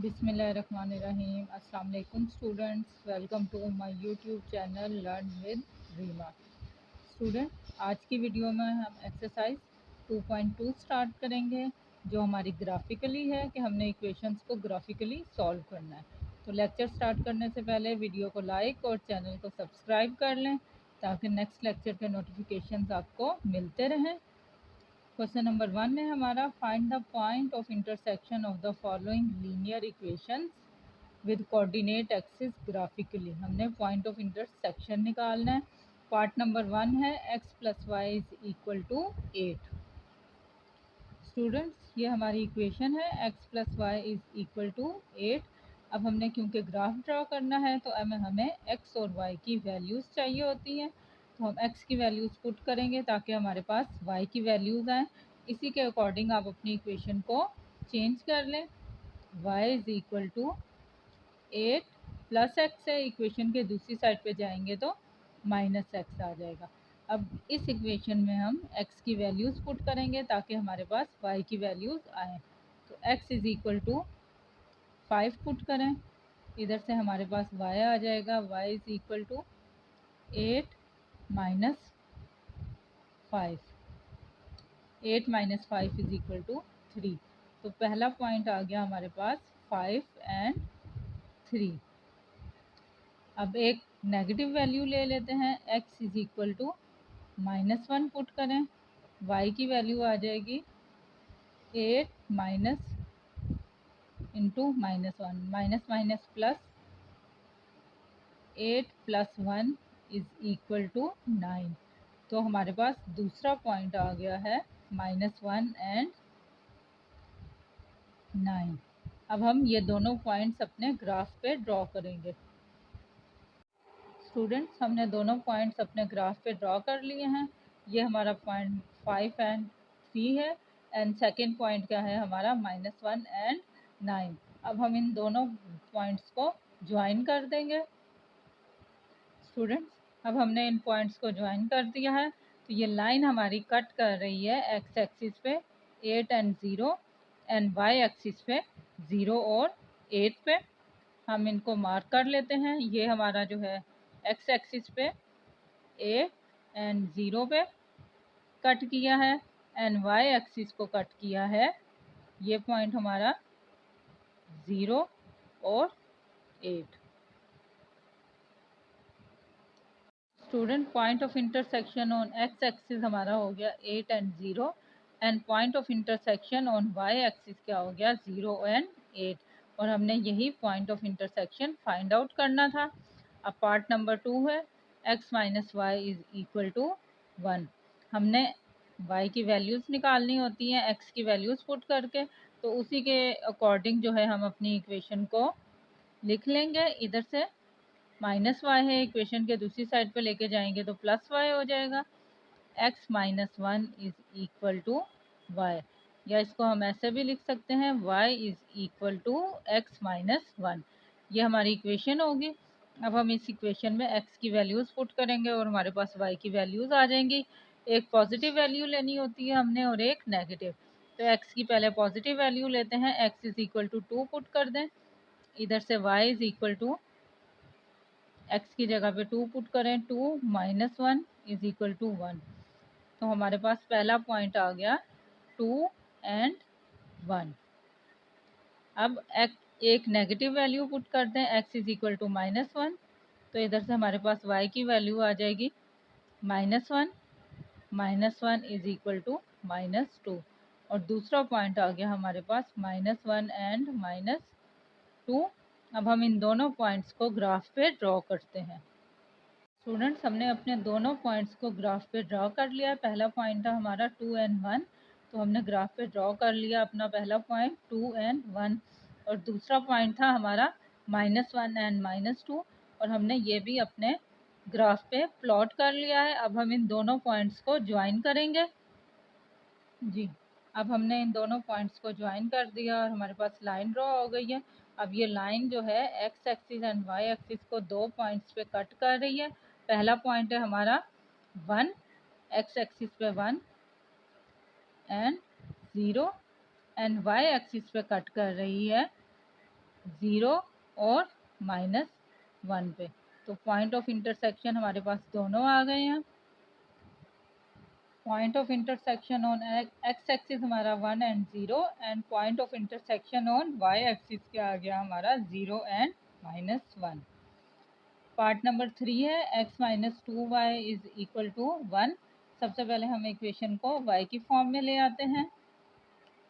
बिस्मिल्लाहिर्रहमानिर्रहीम। अस्सलाम वालेकुम students, welcome to my YouTube channel learn with Reema. Student, आज की वीडियो में हम एक्सरसाइज 2.2 स्टार्ट करेंगे, जो हमारी ग्राफिकली है कि हमने इक्वेशंस को ग्राफिकली सॉल्व करना है। तो लेक्चर स्टार्ट करने से पहले वीडियो को लाइक और चैनल को सब्सक्राइब कर लें ताकि नेक्स्ट लेक्चर के नोटिफिकेशंस आपको मिलते रहें। क्वेश्चन नंबर 1 है हमारा, find the point of intersection of the following linear equations with coordinate axis graphically. हमने पॉइंट ऑफ इंटरसेक्शन निकालना है। पार्ट नंबर 1 है x plus y is equal to 8। Students, ये हमारी इक्वेशन है x plus y is equal to 8। अब हमने क्योंकि ग्राफ ड्रा करना है तो हमें x और y की वैल्यूज़ चाहिए होती हैं। तो हम x की वैल्यूज़ पुट करेंगे ताकि हमारे पास y की वैल्यूज़ आएँ। इसी के अकॉर्डिंग आप अपनी इक्वेशन को चेंज कर लें। y इज़ इक्वल टू 8 प्लस एक्स है, इक्वेशन के दूसरी साइड पे जाएंगे तो माइनस एक्स आ जाएगा। अब इस इक्वेशन में हम x की वैल्यूज़ पुट करेंगे ताकि हमारे पास y की वैल्यूज़ आएँ। तो x is equal to 5 put करें, इधर से हमारे पास y आ जाएगा। y is equal to 8 minus 5, 8 minus 5 is equal to 3। तो पहला पॉइंट आ गया हमारे पास 5 एंड 3। अब एक नेगेटिव वैल्यू ले लेते हैं, x is equal to -1 put करें, y की वैल्यू आ जाएगी 8 minus into -1, minus minus plus, 8 plus 1 is equal to 9। तो हमारे पास दूसरा पॉइंट आ गया है -1 एंड 9। अब हम ये दोनों पॉइंट्स अपने ग्राफ पे ड्रॉ करेंगे। स्टूडेंट्स, हमने दोनों पॉइंट्स अपने ग्राफ पे ड्रॉ कर लिए हैं। ये हमारा पॉइंट 5 एंड 3 है एंड सेकेंड पॉइंट क्या है हमारा -1 एंड 9। अब हम इन दोनों पॉइंट्स को ज्वाइन कर देंगे। स्टूडेंट्स, अब हमने इन पॉइंट्स को ज्वाइन कर दिया है तो ये लाइन हमारी कट कर रही है एक्स एक्सिस पे 8 एंड 0 एंड वाई एक्सिस पे 0 और 8 पे। हम इनको मार्क कर लेते हैं। ये हमारा जो है एक्स एक्सिस पे 8 एंड 0 पे कट किया है एंड वाई एक्सिस को कट किया है। ये पॉइंट हमारा 0 और 8। Student, point of intersection on x axis हमारा हो गया 8 and 0 and point of intersection on y axis क्या हो गया 0 एंड 8। और हमने यही point of intersection find out करना था। अब पार्ट नंबर 2 है x minus y is equal to 1। हमने y की वैल्यूज़ निकालनी होती हैं x की वैल्यूज़ पुट करके, तो उसी के अकॉर्डिंग जो है हम अपनी इक्वेशन को लिख लेंगे। इधर से माइनस वाई है, इक्वेशन के दूसरी साइड पे लेके जाएंगे तो प्लस वाई हो जाएगा। x minus 1 is equal to y, या इसको हम ऐसे भी लिख सकते हैं y is equal to x minus 1। ये हमारी इक्वेशन होगी। अब हम इस इक्वेशन में x की वैल्यूज़ पुट करेंगे और हमारे पास y की वैल्यूज़ आ जाएंगी। एक पॉजिटिव वैल्यू लेनी होती है हमने और एक नेगेटिव। तो x की पहले पॉजिटिव वैल्यू लेते हैं, x is equal to 2 put कर दें, इधर से y is equal to x की जगह पे 2 पुट करें, 2 माइनस 1 इज इक्वल टू 1। तो हमारे पास पहला पॉइंट आ गया 2 एंड 1। अब एक नेगेटिव वैल्यू पुट कर दें, x इज इक्वल टू -1। तो इधर से हमारे पास y की वैल्यू आ जाएगी -1, -1 इज इक्वल टू -2। और दूसरा पॉइंट आ गया हमारे पास -1 एंड -2। अब हम इन दोनों पॉइंट्स को ग्राफ पे ड्रॉ करते हैं। स्टूडेंट्स, हमने अपने दोनों पॉइंट्स को ग्राफ पे ड्रॉ कर लिया। पहला पॉइंट था हमारा 2 एंड 1, तो हमने ग्राफ पे ड्रॉ कर लिया अपना पहला पॉइंट 2 एंड 1। और दूसरा पॉइंट था हमारा -1 एंड -2, और हमने ये भी अपने ग्राफ पे प्लॉट कर लिया है। अब हम इन दोनों पॉइंट्स को ज्वाइन करेंगे। जी, अब हमने इन दोनों पॉइंट्स को ज्वाइन कर दिया और हमारे पास लाइन ड्रॉ हो गई है। अब ये लाइन जो है x axis and y axis को दो पॉइंट्स पे कट कर रही है। पहला पॉइंट है हमारा 1, एक्स एक्सिस पे 1 एंड 0, एंड वाई एक्सिस पे कट कर रही है 0 और -1 पे। तो पॉइंट ऑफ इंटरसेक्शन हमारे पास दोनों आ गए हैं। Point of intersection on x axis हमारा 1 and 0 and point of intersection on y axis क्या आ गया हमारा 0 एंड -1। पार्ट नंबर 3 है x minus 2y is equal to 1। सबसे पहले हम इक्वेशन को y की फॉर्म में ले आते हैं।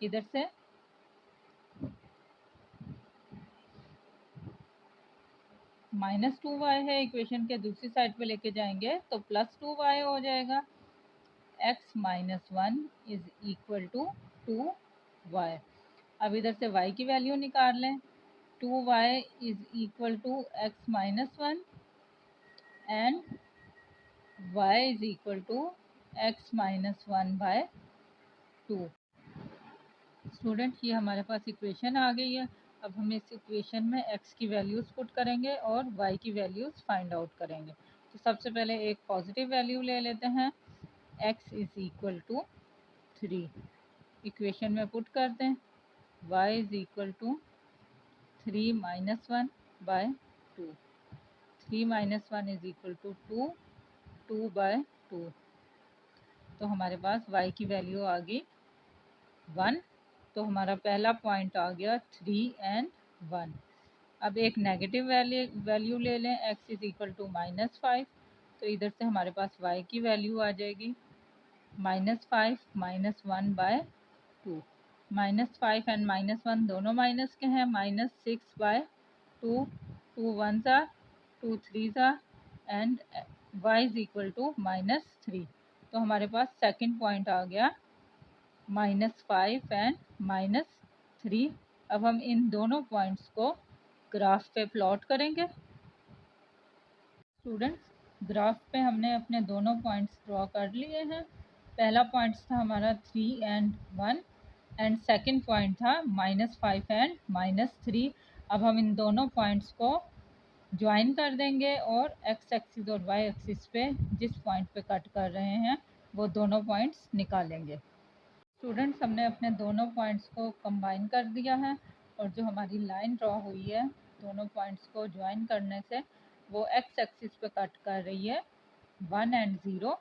इधर से -2y है, इक्वेशन के दूसरी साइड पे लेके जाएंगे तो +2y हो जाएगा। x minus 1 is equal to 2y। अब इधर से y की वैल्यू निकाल लें। 2y is equal to x minus 1 and y is equal to x minus 1 by 2। Student ये हमारे पास इक्वेशन आ गई है। अब हम इस इक्वेशन में x की वैल्यूज़ पुट करेंगे और y की वैल्यूज़ फाइंड आउट करेंगे। तो सबसे पहले एक पॉजिटिव वैल्यू ले लेते हैं, x is equal to 3। Equation में पुट करते हैं, y is equal to 3 minus 1 by 2। 3 minus 1 is equal to 2, 2 by 2। तो हमारे पास y की वैल्यू आ गई 1। तो हमारा पहला पॉइंट आ गया 3 एंड 1। अब एक नेगेटिव वैल्यू ले लें, x इज़ इक्वल टू -5। तो इधर से हमारे पास y की वैल्यू आ जाएगी -5 माइनस 1 बाय 2। -5 एंड -1 दोनों माइनस के हैं, -6 बाय 2। 2 1 ज़ा, 2 3 ज़ा and y is equal to -3। तो हमारे पास सेकंड पॉइंट आ गया -5 एंड -3। अब हम इन दोनों पॉइंट्स को ग्राफ पे प्लॉट करेंगे। स्टूडेंट्स ग्राफ पे हमने अपने दोनों पॉइंट्स ड्रॉ कर लिए हैं। पहला पॉइंट था हमारा 3 एंड 1 एंड सेकंड पॉइंट था -5 एंड -3। अब हम इन दोनों पॉइंट्स को ज्वाइन कर देंगे और x एक्सिस और y एक्सिस पे जिस पॉइंट पे कट कर रहे हैं वो दोनों पॉइंट्स निकालेंगे। स्टूडेंट्स हमने अपने दोनों पॉइंट्स को कंबाइन कर दिया है और जो हमारी लाइन ड्रॉ हुई है दोनों पॉइंट्स को ज्वाइन करने से वो एक्स एक्सिस पे कट कर रही है 1 एंड 0,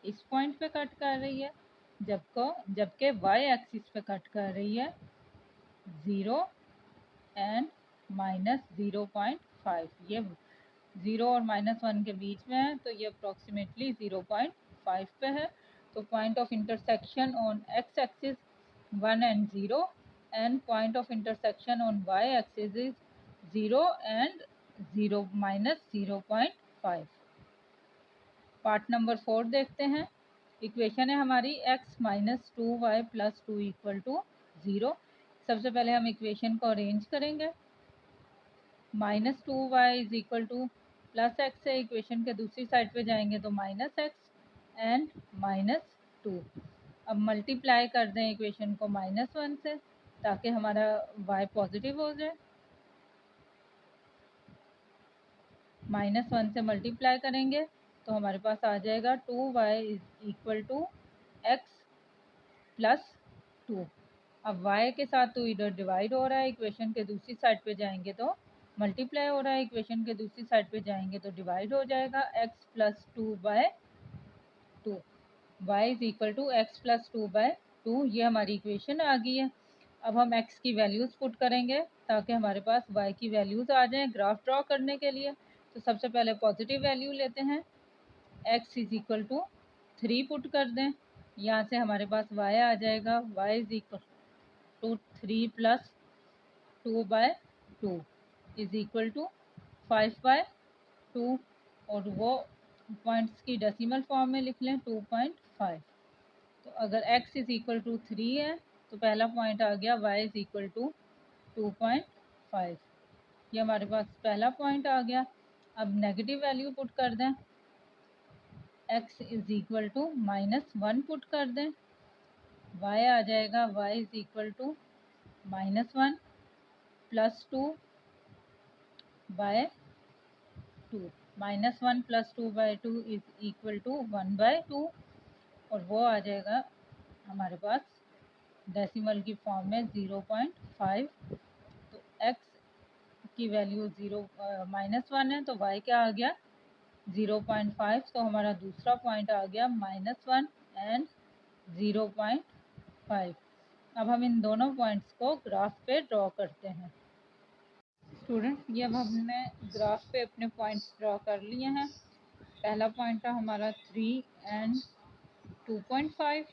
इस पॉइंट पे कट कर रही है, जबकि वाई एक्सिस पे कट कर रही है 0 एंड -0.5। ये 0 और -1 के बीच में है तो ये अप्रॉक्सीमेटली 0.5 पे है। तो point of intersection on x axis 1 and 0 and point of intersection on y axis is 0 and 0 -0.5। Part number 4 देखते हैं। इक्वेशन है हमारी x minus 2y plus 2 equal to 0। सबसे पहले हम इक्वेशन को अरेंज करेंगे। -2y is equal to +x है, इक्वेशन के दूसरी साइड पे जाएंगे तो -x एंड -2। अब मल्टीप्लाई कर दें इक्वेशन को -1 से ताकि हमारा y पॉजिटिव हो जाए। -1 से मल्टीप्लाई करेंगे तो हमारे पास आ जाएगा 2y is equal to x plus 2। अब y के साथ तो इधर डिवाइड हो रहा है, इक्वेशन के दूसरी साइड पे जाएंगे तो मल्टीप्लाई हो रहा है, इक्वेशन के दूसरी साइड पे जाएंगे तो डिवाइड हो जाएगा x plus 2 by 2। y is equal to x plus 2 by 2। ये हमारी इक्वेशन आ गई है। अब हम x की वैल्यूज़ पुट करेंगे ताकि हमारे पास y की वैल्यूज़ आ जाएं ग्राफ ड्रॉ करने के लिए। तो सबसे पहले पॉजिटिव वैल्यू लेते हैं, x is equal to 3 put कर दें, यहाँ से हमारे पास y आ जाएगा y is equal to 3 plus 2 by 2 is equal to 5 by 2 और वो पॉइंट्स की डेसिमल फॉर्म में लिख लें 2.5। तो अगर x इज इक्वल टू 3 है तो पहला पॉइंट आ गया y इज इक्वल टू 2.5। ये हमारे पास पहला पॉइंट आ गया। अब नेगेटिव वैल्यू पुट कर दें, x is equal to -1 put कर दें, y आ जाएगा y is equal to -1 plus 2 by 2। -1 plus 2 by 2 is equal to 1 by 2 और वो आ जाएगा हमारे पास डेसिमल की फॉर्म में 0.5। तो x की वैल्यू -1 है, तो y क्या आ गया 0.5। तो हमारा दूसरा पॉइंट आ गया -1 एंड 0.5। अब हम इन दोनों पॉइंट्स को ग्राफ पे ड्रॉ करते हैं। स्टूडेंट ये अब हमने ग्राफ पे अपने पॉइंट्स ड्रॉ कर लिए हैं। पहला पॉइंट था हमारा 3 एंड 2.5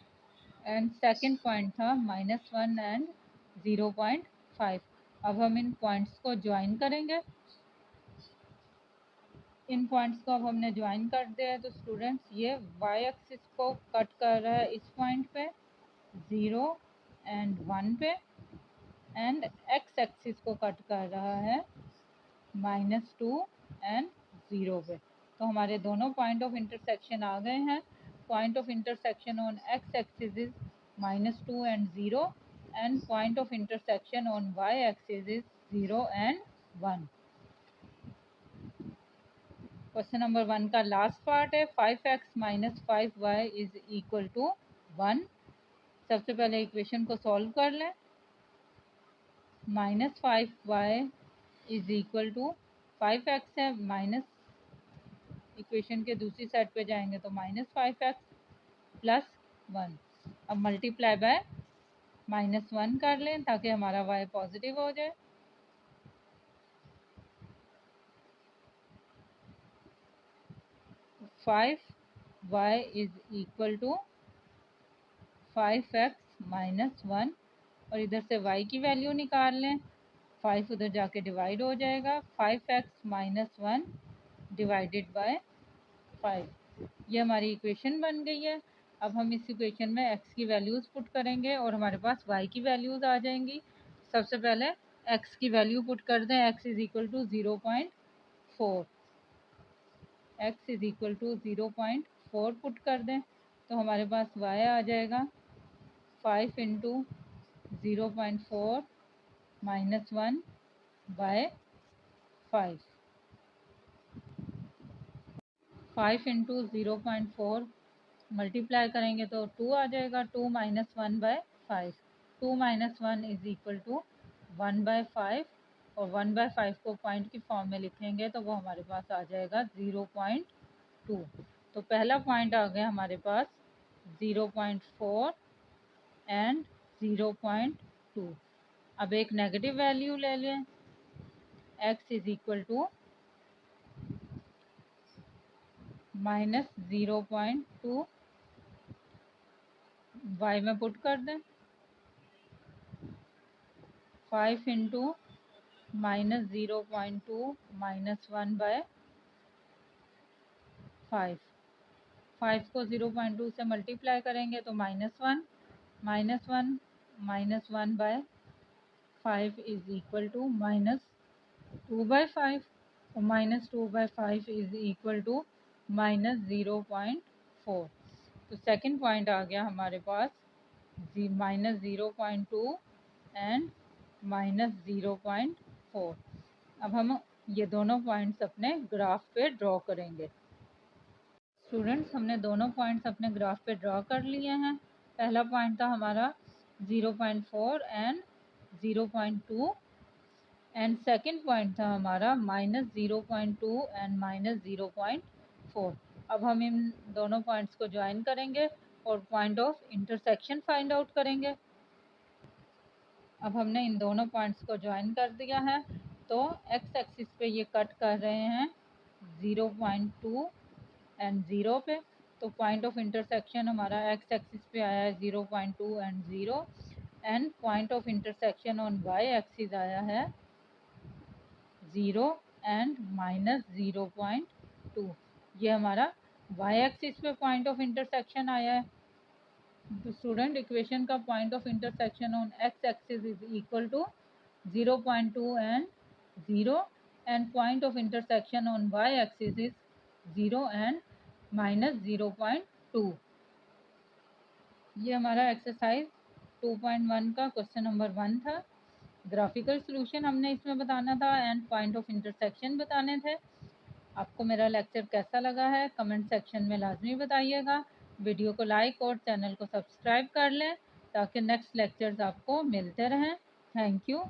एंड सेकंड पॉइंट था -1 एंड 0.5। अब हम इन पॉइंट्स को ज्वाइन करेंगे। इन पॉइंट्स को अब हमने ज्वाइन कर दिया है। तो स्टूडेंट्स ये y एक्सिस को कट कर रहा है इस पॉइंट पे 0 एंड 1 पे, एंड x एक्सिस को कट कर रहा है -2 एंड 0 पे। तो हमारे दोनों पॉइंट ऑफ इंटरसेक्शन आ गए हैं। Point of intersection on x axis is -2 and 0 and point of intersection on y axis is 0 and 1। Question number 1 का लास्ट पार्ट है 5x - 5y is equal to 1। सबसे पहले इक्वेशन को सॉल्व कर लें। -5y is equal to 5x है, minus equation के दूसरी साइड पे जाएंगे तो -5x प्लस 1। अब मल्टीप्लाई बाय -1 कर लें ताकि हमारा y पॉजिटिव हो जाए। Five y is equal to 5x - 1 और इधर से y की वैल्यू निकाल लें। 5 उधर जाके डिवाइड हो जाएगा। 5x - 1 divided by 5। ये हमारी इक्वेशन बन गई है। अब हम इस इक्वेशन में x की वैल्यूज़ पुट करेंगे और हमारे पास y की वैल्यूज़ आ जाएंगी। सबसे पहले x की वैल्यू पुट कर दें। x is equal to 0.4। x is equal to 0.4 put कर दें तो हमारे पास y आ जाएगा 5 इंटू 0.4 -1 बाय 5। 5 इंटू 0.4 मल्टीप्लाई करेंगे तो 2 आ जाएगा। 2 - 1 by 5। 2 - 1 is equal to 1 by 5 और 1 बाय 5 को पॉइंट की फॉर्म में लिखेंगे तो वो हमारे पास आ जाएगा 0.2। तो पहला पॉइंट आ गया हमारे पास 0.4 एंड 0.2। अब एक नेगेटिव वैल्यू ले लें। x is equal to -0.2 y में पुट कर दें। 5 इंटू -0.2 -1 बाय 5। 5 को 0.2 से मल्टीप्लाई करेंगे तो -1 -1 -1 by 5 is equal to -2 by 5 और -2 बाय 5 इज इक्वल टू -0.4। तो सेकंड पॉइंट आ गया हमारे पास -0.2 एंड -0.4। अब हम ये दोनों पॉइंट्स अपने ग्राफ पे ड्रॉ करेंगे। स्टूडेंट्स हमने दोनों पॉइंट्स अपने ग्राफ पे ड्रॉ कर लिए हैं। पहला पॉइंट था हमारा 0.4 एंड 0.2 एंड सेकंड पॉइंट था हमारा -0.2 एंड -0.4। अब हम इन दोनों पॉइंट्स को ज्वाइन करेंगे और point of intersection find out करेंगे। अब हमने इन दोनों पॉइंट्स को ज्वाइन कर दिया है तो x एक्सिस पे ये कट कर रहे हैं 0.2 एंड 0 पे। तो पॉइंट ऑफ इंटरसेक्शन हमारा x एक्सिस पे आया है 0.2 and 0 and point of intersection on y axis आया है 0 एंड -0.2। ये हमारा y एक्सिस पे पॉइंट ऑफ इंटरसेक्शन आया है। तो स्टूडेंट इक्वेशन का point of intersection on x axis is equal to 0.2 and 0 and point of intersection on y axis is 0 and -0.2। ये हमारा एक्सरसाइज 2.1 का क्वेश्चन नंबर 1 था। ग्राफिकल सॉल्यूशन हमने इसमें बताना था एंड पॉइंट ऑफ इंटरसेक्शन बताने थे। आपको मेरा लेक्चर कैसा लगा है कमेंट सेक्शन में लाजमी बताइएगा। वीडियो को लाइक और चैनल को सब्सक्राइब कर लें ताकि नेक्स्ट लेक्चर्स आपको मिलते रहें। Thank you.